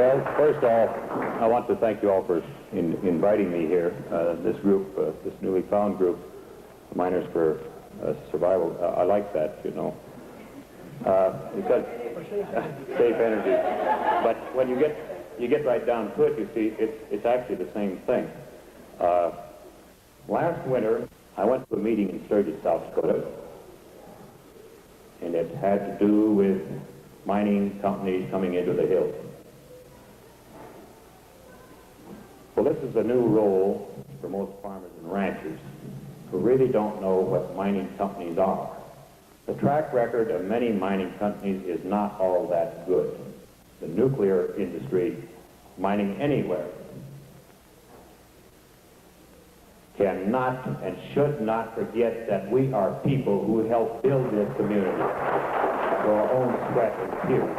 Well, first off, I want to thank you all for inviting me here. This group, this newly found group, Miners for Survival, I like that, you know. Because safe energy. But when you get right down to it, you see, it's actually the same thing. Last winter, I went to a meeting in Sturgis, South Dakota, and it had to do with mining companies coming into the hills. Well, this is a new role for most farmers and ranchers who really don't know what mining companies are. The track record of many mining companies is not all that good. The nuclear industry, mining anywhere, cannot and should not forget that we are people who helped build this community for our own sweat and tears.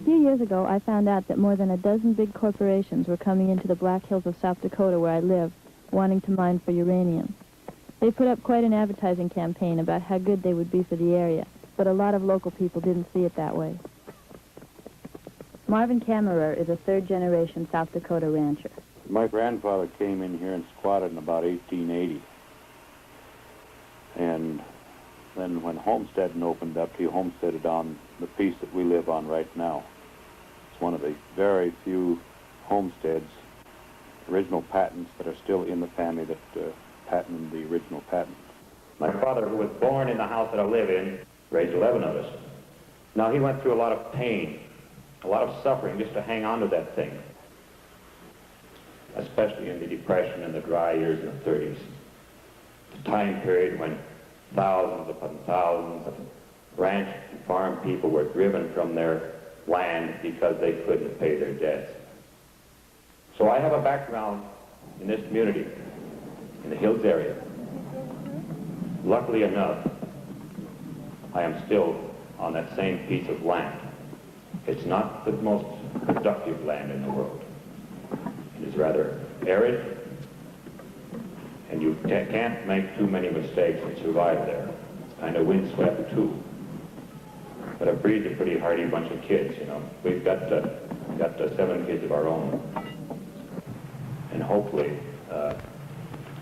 Years ago, I found out that more than a dozen big corporations were coming into the Black Hills of South Dakota, where I live, wanting to mine for uranium. They put up quite an advertising campaign about how good they would be for the area, but a lot of local people didn't see it that way. Marvin Kammerer is a third-generation South Dakota rancher. My grandfather came in here and squatted in about 1880. And then when homesteading opened up, he homesteaded on the piece that we live on right now. It's one of the very few homesteads, original patents that are still in the family that patented the original patent. My father, who was born in the house that I live in, raised 11 of us. Now, he went through a lot of pain, a lot of suffering just to hang on to that thing, especially in the Depression and the dry years in the 30s. The time period when thousands upon thousands of ranch and farm people were driven from their land because they couldn't pay their debts. So I have a background in this community, in the Hills area. Luckily enough, I am still on that same piece of land. It's not the most productive land in the world. It is rather arid, and you can't make too many mistakes and survive there. It's kind of windswept too. But I've breeded a pretty hardy bunch of kids, you know. We've got 7 kids of our own. And hopefully,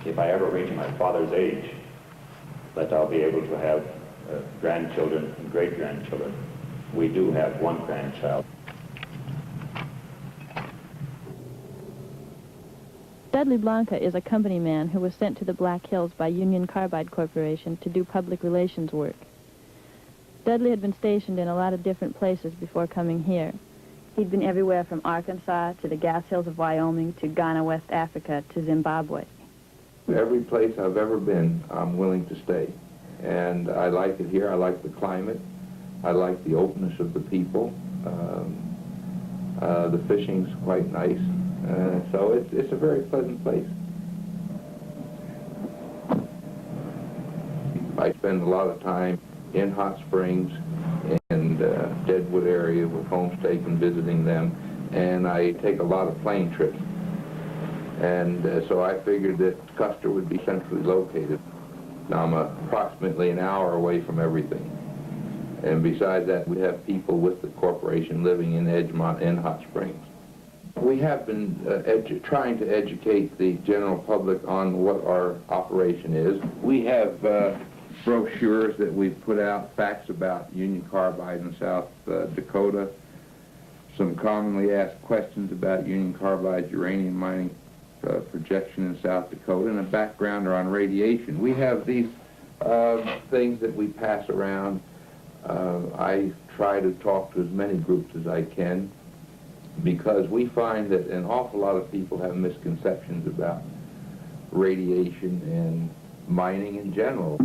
if I ever reach my father's age, that I'll be able to have grandchildren and great-grandchildren. We do have one grandchild. Dudley Blanca is a company man who was sent to the Black Hills by Union Carbide Corporation to do public relations work. Dudley had been stationed in a lot of different places before coming here. He'd been everywhere from Arkansas to the gas hills of Wyoming to Ghana, West Africa to Zimbabwe. Every place I've ever been, I'm willing to stay. And I like it here. I like the climate. I like the openness of the people. The fishing's quite nice. So it's a very pleasant place. I spend a lot of time in hot springs, and Deadwood area with Homestake and visiting them, and I take a lot of plane trips. And so I figured that Custer would be centrally located. Now I'm approximately an hour away from everything. And besides that, we have people with the corporation living in Edgemont and Hot Springs. We have been trying to educate the general public on what our operation is. We have brochures that we've put out, facts about Union Carbide in South Dakota, some commonly asked questions about Union Carbide's uranium mining projection in South Dakota, and a backgrounder on radiation. We have these things that we pass around. I try to talk to as many groups as I can, because we find that an awful lot of people have misconceptions about radiation and mining in general.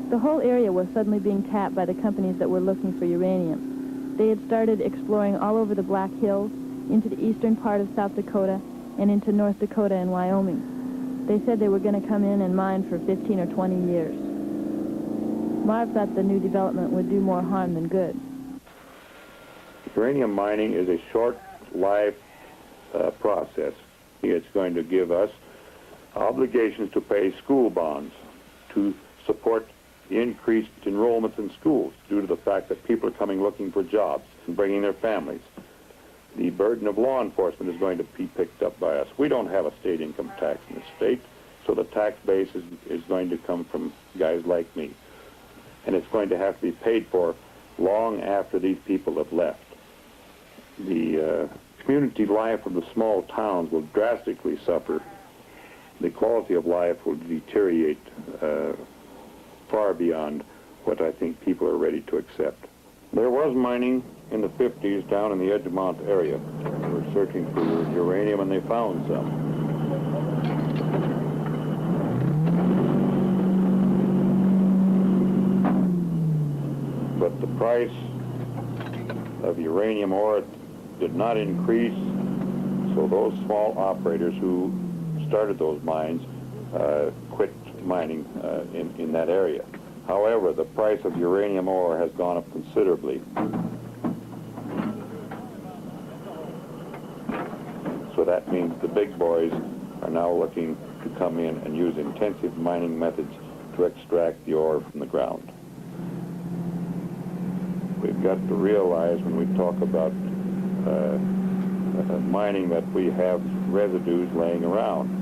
The whole area was suddenly being tapped by the companies that were looking for uranium. They had started exploring all over the Black Hills, into the eastern part of South Dakota, and into North Dakota and Wyoming. They said they were going to come in and mine for 15 or 20 years. Marv thought the new development would do more harm than good. Uranium mining is a short-life process. It's going to give us obligations to pay school bonds to support the increased enrollments in schools due to the fact that people are coming looking for jobs and bringing their families. The burden of law enforcement is going to be picked up by us. We don't have a state income tax in the state, so the tax base is going to come from guys like me. And it's going to have to be paid for long after these people have left. The community life of the small towns will drastically suffer. The quality of life will deteriorate far beyond what I think people are ready to accept. There was mining in the 50s down in the Edgemont area. They were searching for uranium and they found some. But the price of uranium ore did not increase, so those small operators who started those mines quit mining in that area. However, the price of uranium ore has gone up considerably. So that means the big boys are now looking to come in and use intensive mining methods to extract the ore from the ground. We've got to realize when we talk about mining that we have residues laying around.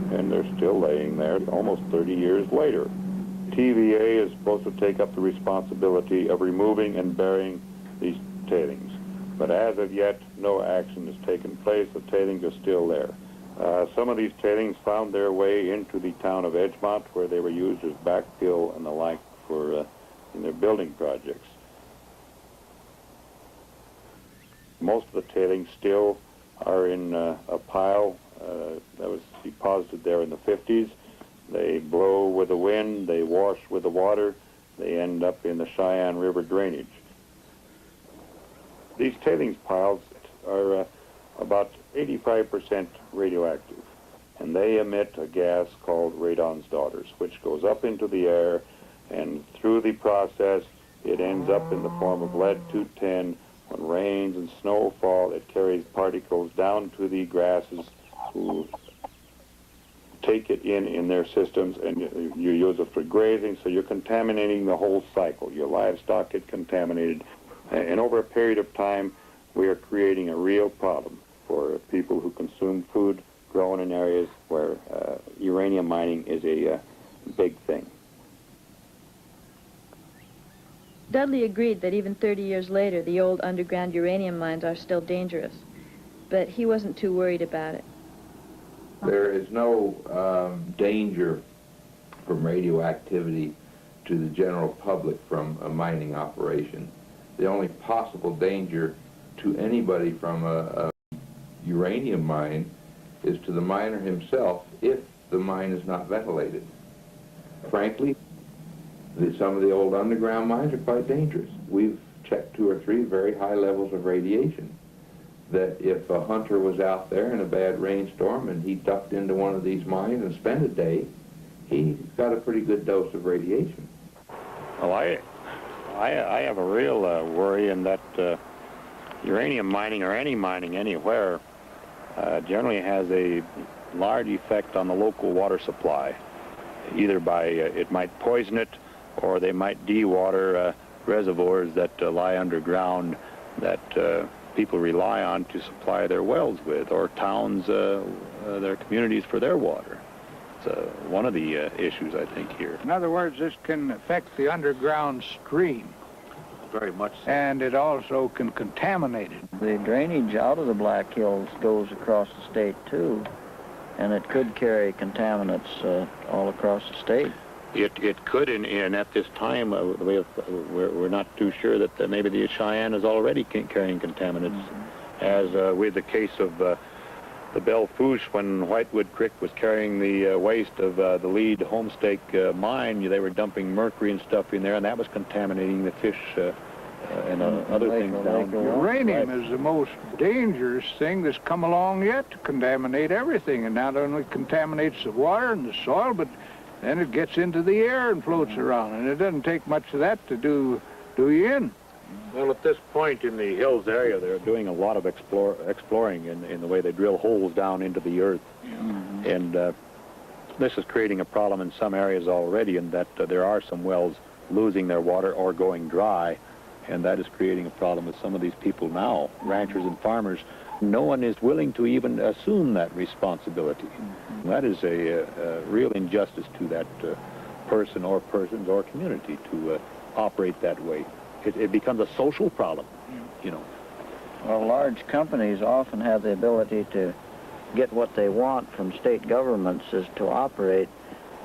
And they're still laying there almost 30 years later. TVA is supposed to take up the responsibility of removing and burying these tailings. But as of yet, no action has taken place. The tailings are still there. Some of these tailings found their way into the town of Edgemont, where they were used as backfill and the like for in their building projects. Most of the tailings still are in a pile that was deposited there in the 50s. They blow with the wind, they wash with the water, they end up in the Cheyenne River drainage. These tailings piles are about 85% radioactive, and they emit a gas called radon's daughters, which goes up into the air, and through the process it ends up in the form of lead-210. When rains and snow fall, it carries particles down to the grasses, who take it in their systems, and you use it for grazing, so you're contaminating the whole cycle. Your livestock get contaminated, and over a period of time, we are creating a real problem for people who consume food grown in areas where uranium mining is a big thing. Dudley agreed that even 30 years later, the old underground uranium mines are still dangerous, but he wasn't too worried about it. There is no danger from radioactivity to the general public from a mining operation. The only possible danger to anybody from a uranium mine is to the miner himself if the mine is not ventilated. Frankly, some of the old underground mines are quite dangerous. We've checked 2 or 3 very high levels of radiation, that if a hunter was out there in a bad rainstorm and he ducked into one of these mines and spent a day, he got a pretty good dose of radiation. Well, I have a real worry in that uranium mining, or any mining anywhere, generally has a large effect on the local water supply. Either by, it might poison it, or they might de-water reservoirs that lie underground that people rely on to supply their wells with, or towns, their communities for their water. It's one of the issues, I think, here. In other words, this can affect the underground stream. Very much so. And it also can contaminate it. The drainage out of the Black Hills goes across the state, too, and it could carry contaminants all across the state. It could, and at this time, we're not too sure that maybe the Cheyenne is already carrying contaminants, as with the case of the Belle Fourche, when Whitewood Creek was carrying the waste of the lead Homestake mine. They were dumping mercury and stuff in there, and that was contaminating the fish and other things down there. Uranium is the most dangerous thing that's come along yet to contaminate everything. It not only contaminates the water and the soil, but then it gets into the air and floats around, and it doesn't take much of that to do you in. Well, at this point in the hills area, they're doing a lot of exploring in the way they drill holes down into the earth. And this is creating a problem in some areas already, in that there are some wells losing their water or going dry, and that is creating a problem with some of these people now, ranchers and farmers. No one is willing to even assume that responsibility. That is a real injustice to that person or persons or community to operate that way. It becomes a social problem, you know. Well, large companies often have the ability to get what they want from state governments, is to operate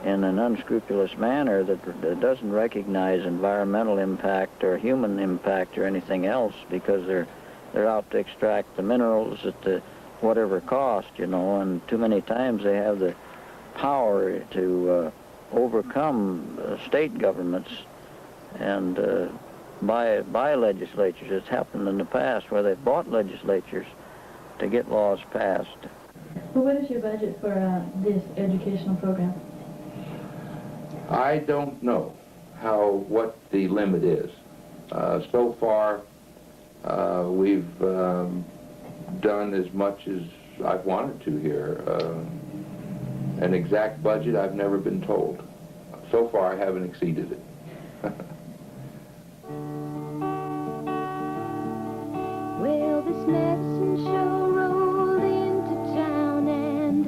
in an unscrupulous manner that doesn't recognize environmental impact or human impact or anything else, because they're out to extract the minerals at whatever cost, you know, and too many times they have the power to overcome state governments and by legislatures. It's happened in the past where they've bought legislatures to get laws passed. Well, what is your budget for this educational program? I don't know what the limit is. So far, we've done as much as I've wanted to here. An exact budget I've never been told. So far, I haven't exceeded it. Well, this medicine show rolled into town and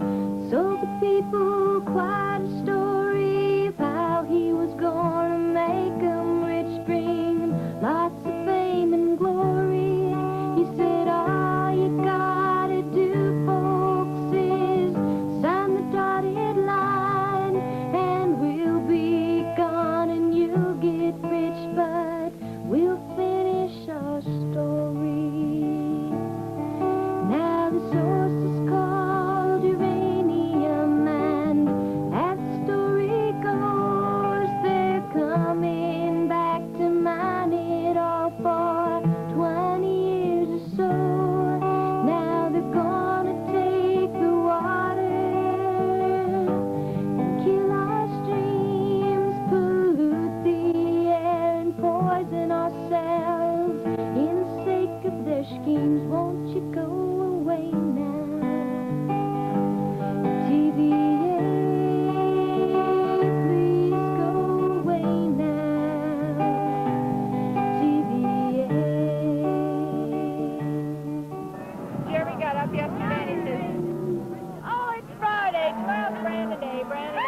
sold the people quite a story of how he was gonna make 'em rich, bring 'em lots of fame and glory. He said, all you gotta do, folks, is sign the dotted line, and we'll be gone and you'll get rich, but we'll finish our story. Now the source is called uranium, and as the story goes, they're coming back to mine it all for 20 years or so. Now they're gonna take the water and kill our streams, pollute the air and poison ourselves in the sake of their schemes. Won't you go away now? TVA, please go away now. TVA. Jeremy got up yesterday and he says, oh, it's Friday. Tomorrow's Brandon Day. Brandon Day.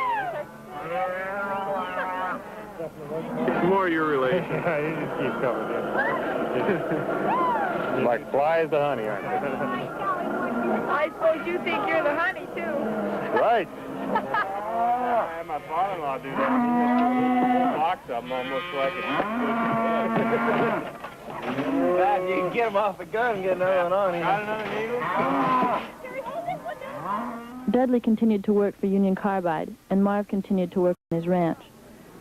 More your relation. You just keep coming in. Like flies to honey, aren't you? I suppose you think you're the honey, too. Right. right. I had my father-in-law do that. He just threw a whole box of them almost so I could. Dad, you can get him off the gun and get another one on him. Got another needle? Dudley continued to work for Union Carbide, and Marv continued to work on his ranch.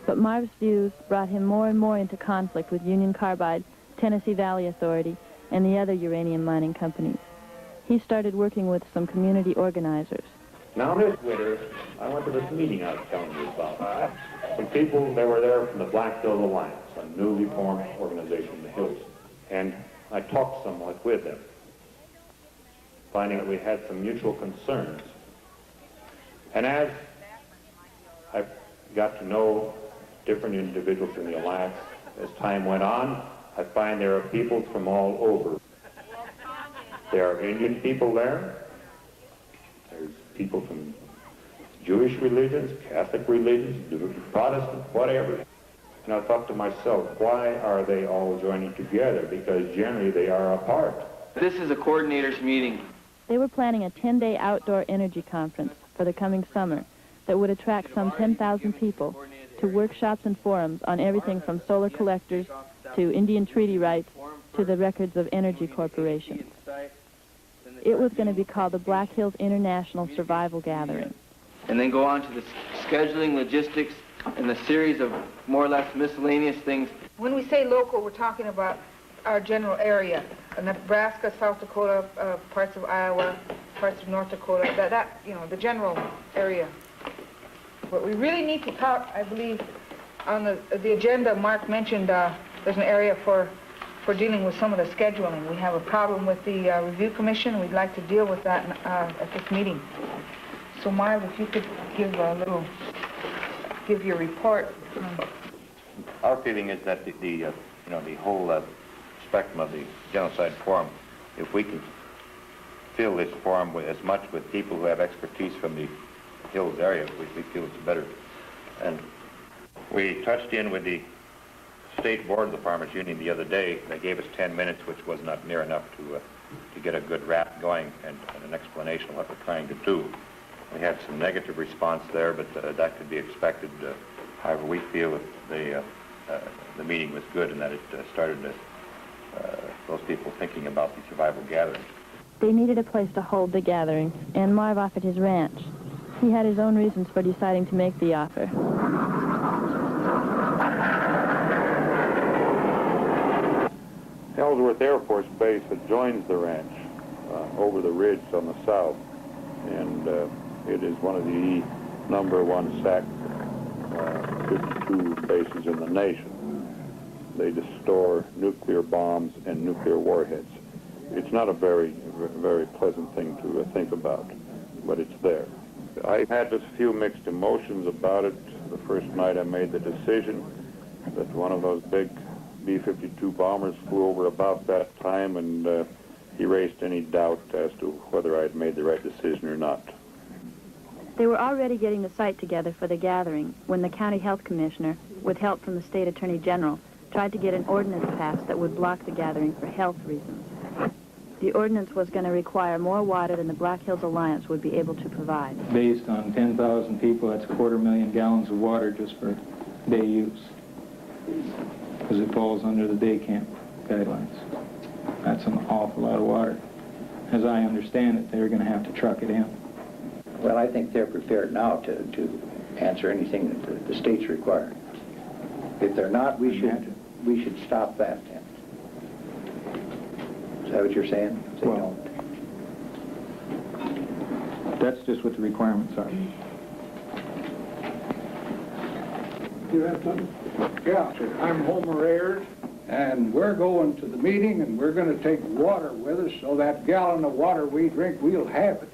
But Marv's views brought him more and more into conflict with Union Carbide, Tennessee Valley Authority, and the other uranium mining companies. He started working with some community organizers. Now this winter, I went to this meeting I was telling you about. Some people that were there from the Black Hills Alliance, a newly formed organization in the hills. And I talked somewhat with them, finding that we had some mutual concerns. And as I got to know different individuals in the Alliance, as time went on, I find there are people from all over. There are Indian people there. There's people from Jewish religions, Catholic religions, Protestant, whatever. And I thought to myself, why are they all joining together? Because generally they are apart. This is a coordinators meeting. They were planning a 10-day outdoor energy conference for the coming summer that would attract some 10,000 people to workshops and forums on everything from solar collectors to Indian treaty rights to the records of energy corporations. It was going to be called the Black Hills International Survival Gathering. And then go on to the scheduling, logistics, and the series of more or less miscellaneous things. When we say local, we're talking about our general area. Nebraska, South Dakota, parts of Iowa, parts of North Dakota, the general area. But we really need to talk, I believe, on the agenda. Mark mentioned there's an area for dealing with some of the scheduling. We have a problem with the Review Commission. We'd like to deal with that at this meeting. So, Marv, if you could give your report. Our feeling is that the whole spectrum of the genocide forum, if we can fill this forum with as much with people who have expertise from the Hills area, we feel it's better. And we touched in with the State Board of the Farmers Union the other day. They gave us 10 minutes, which was not near enough to get a good rap going and an explanation of what we're trying to do. We had some negative response there, but that could be expected. However, we feel that the meeting was good and that it started those people thinking about the survival gathering. They needed a place to hold the gathering, and Marv offered his ranch. He had his own reasons for deciding to make the offer. Ellsworth Air Force Base adjoins the ranch over the ridge on the south, and it is one of the #1 SAC 52 bases in the nation. They just store nuclear bombs and nuclear warheads. It's not a very pleasant thing to think about, but it's there. I had just a few mixed emotions about it. The first night I made the decision that one of those big B-52 bombers flew over about that time and erased any doubt as to whether I had made the right decision or not. They were already getting the site together for the gathering when the county health commissioner, with help from the state attorney general, tried to get an ordinance passed that would block the gathering for health reasons. The ordinance was going to require more water than the Black Hills Alliance would be able to provide. Based on 10,000 people, that's 250,000 gallons of water just for day use, because it falls under the day camp guidelines. That's an awful lot of water. As I understand it, they're going to have to truck it in. Well, I think they're prepared now to answer anything that the states require. If they're not, we should stop that then. Is that what you're saying? If they don't. That's just what the requirements are. You have something? Yeah, I'm Homer Ayers, and we're going to the meeting, and we're going to take water with us, so that gallon of water we drink, we'll have it.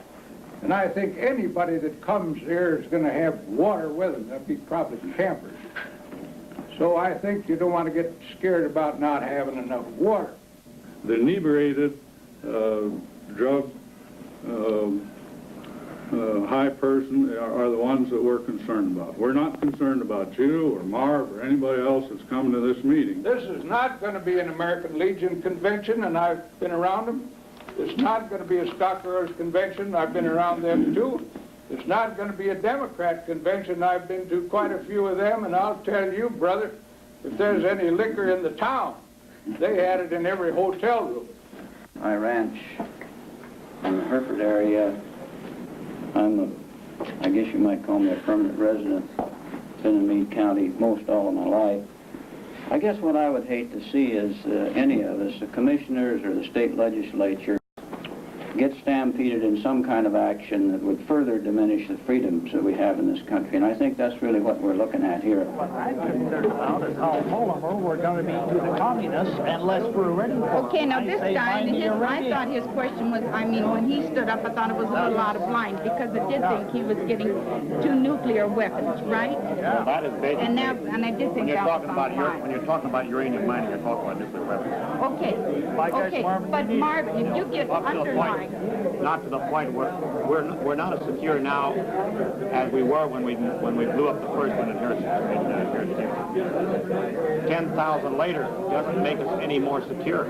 And I think anybody that comes there is going to have water with them. That'd be probably campers. So I think you don't want to get scared about not having enough water. The inebriated, drug, high person are the ones that we're concerned about. We're not concerned about you or Marv or anybody else that's coming to this meeting. This is not going to be an American Legion convention, and I've been around them. It's not going to be a Stockroyers convention. I've been around them too. It's not going to be a Democrat convention. I've been to quite a few of them, and I'll tell you, brother, if there's any liquor in the town, they had it in every hotel room. My ranch in the Hereford area, I guess you might call me a permanent resident. Been in Meade County most all of my life. I guess what I would hate to see is any of us, the commissioners or the state legislature, get stampeded in some kind of action that would further diminish the freedoms that we have in this country. And I think that's really what we're looking at here. What I'm concerned about is how vulnerable we're going to be to the communists unless we're ready for them. Okay, now this guy, I thought his question was, I mean, when he stood up, I thought it was a little out of line because it did think he was getting 2 nuclear weapons, right? Yeah. That is basically, and I did think that was when you're talking about uranium mining, you're talking about nuclear weapons. Okay, but Marvin, if you get underlined. Not to the point where we're not as secure now as we were when we blew up the first one in Harrison. 10,000 later doesn't make us any more secure.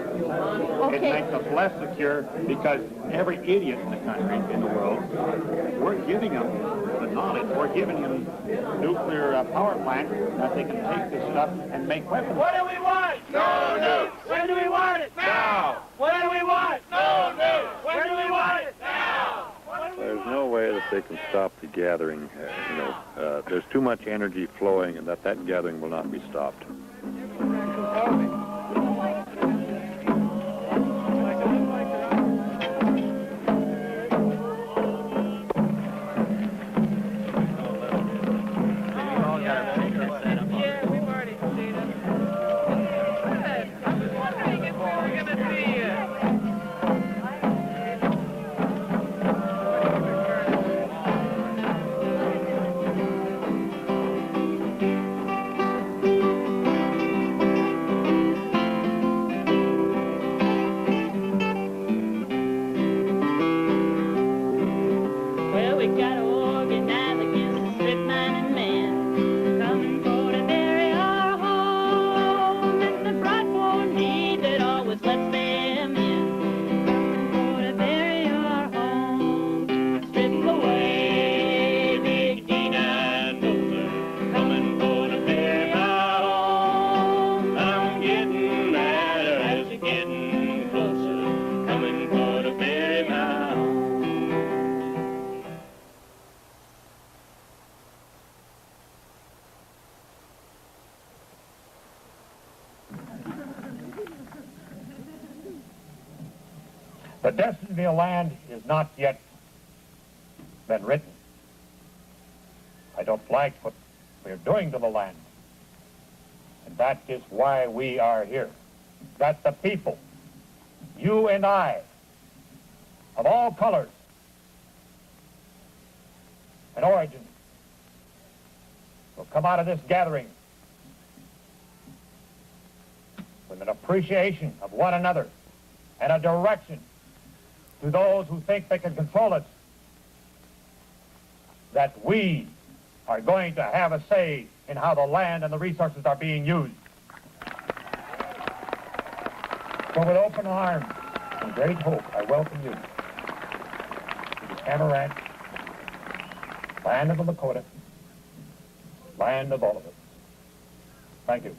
It makes us less secure because every idiot in the country, in the world, we're giving them the knowledge. We're giving them nuclear power plants that they can take this stuff and make weapons. What do we want? No nukes. When do we want it? Now. What do we want? No nukes. When do we want it? Now. There's no way that they can stop the gathering. There's too much energy flowing, and that gathering will not be stopped. The destiny of the land is not yet been written. I don't like what we're doing to the land. And that is why we are here. That the people, you and I, of all colors and origins, will come out of this gathering with an appreciation of one another and a direction to those who think they can control us, that we are going to have a say in how the land and the resources are being used. So with open arms and great hope, I welcome you to the Amaranth, land of the Lakota, land of all of us. Thank you.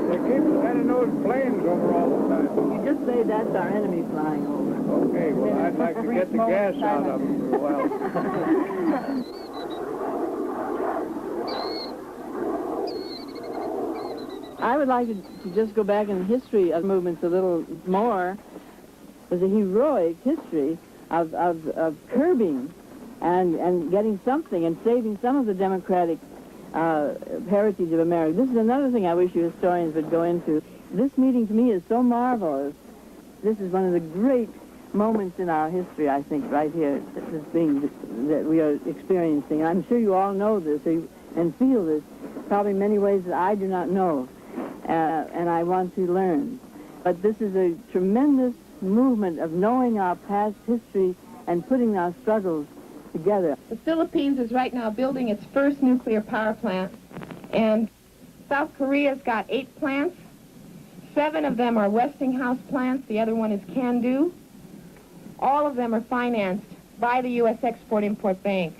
They keep sending those planes over all the time. You just say that's our enemy flying over. Okay, well, I'd like to get the gas out of them for a while. I would like to just go back in the history of movements a little more. There's a heroic history of curbing and getting something and saving some of the democratic heritage of America. This is another thing I wish you historians would go into. This meeting to me is so marvelous. This is one of the great moments in our history, I think, right here, that we are experiencing. I'm sure you all know this and feel this, probably in many ways that I do not know, and I want to learn. But this is a tremendous movement of knowing our past history and putting our struggles together. The Philippines is right now building its first nuclear power plant, and South Korea's got 8 plants. 7 of them are Westinghouse plants. The other one is Can-Do. All of them are financed by the U.S. Export-Import Bank.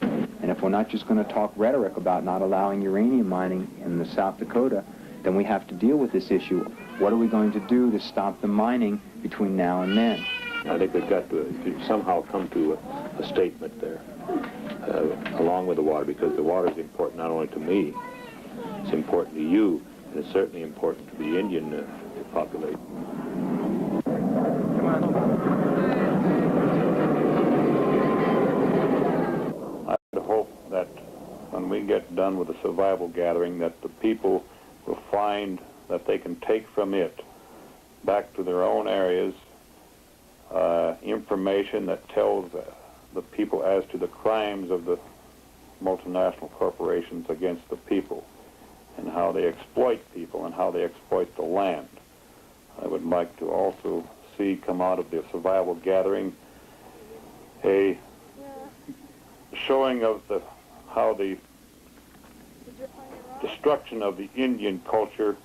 And if we're not just going to talk rhetoric about not allowing uranium mining in the South Dakota, then we have to deal with this issue. What are we going to do to stop the mining between now and then? I think we've got to somehow come to a statement there, along with the water, because the water is important not only to me, it's important to you, and it's certainly important to the Indian population. I would hope that when we get done with the survival gathering, that the people will find that they can take from it back to their own areas information that tells the people as to the crimes of the multinational corporations against the people and how they exploit people and how they exploit the land. I would like to also see come out of the survival gathering a showing of how the destruction of the Indian culture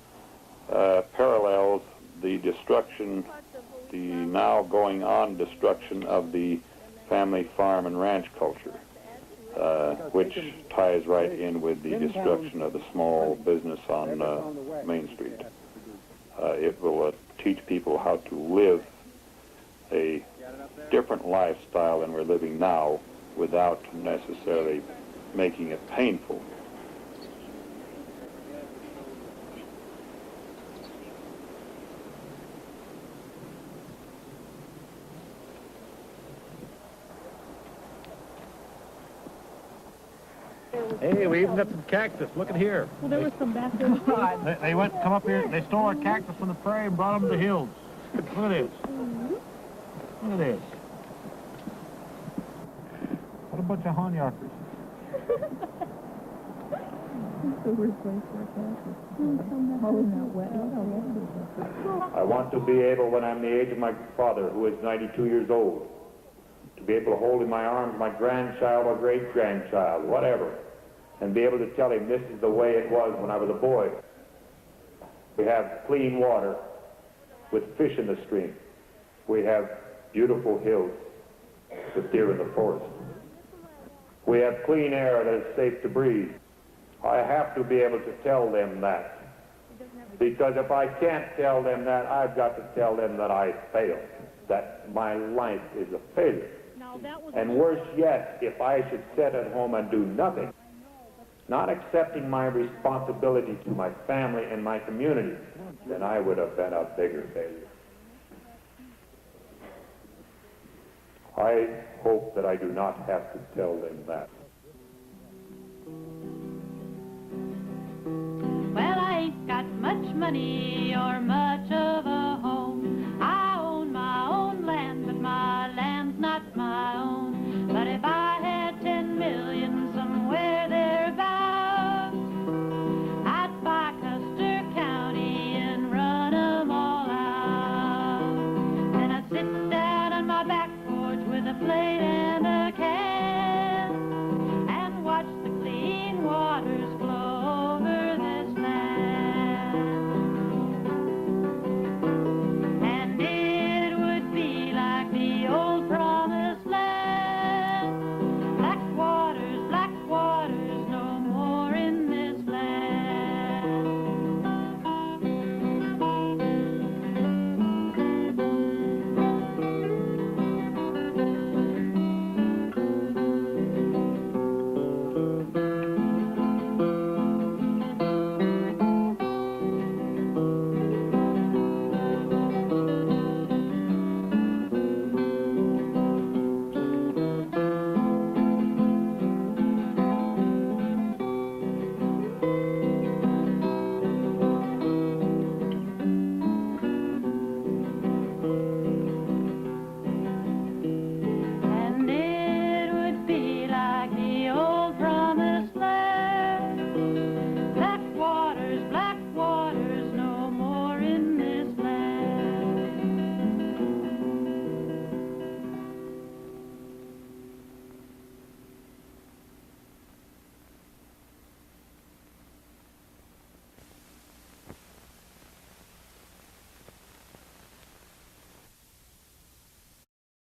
parallels the destruction, the now going on destruction of the family farm and ranch culture, which ties right in with the destruction of the small business on Main Street. It will teach people how to live a different lifestyle than we're living now without necessarily making it painful. Hey, we even got some cactus. Look at here. Well, there was some back there. They come up here, they stole our cactus from the prairie and brought them to the hills. Look at this. Look at this. What a bunch of honyarkers. I want to be able, when I'm the age of my father, who is 92 years old, to be able to hold in my arms my grandchild or great-grandchild, whatever, and be able to tell him this is the way it was when I was a boy. We have clean water with fish in the stream. We have beautiful hills with deer in the forest. We have clean air that is safe to breathe. I have to be able to tell them that. Because if I can't tell them that, I've got to tell them that I failed, that my life is a failure. And worse yet, if I should sit at home and do nothing, not accepting my responsibility to my family and my community, then I would have been a bigger failure. I hope that I do not have to tell them that. Well, I ain't got much money or much of a home. I own my own land, but my land's not my own. But if I had 10 million somewhere thereabouts, I'd buy Custer County and run 'em all out. Then I'd sit down on my back porch with a plate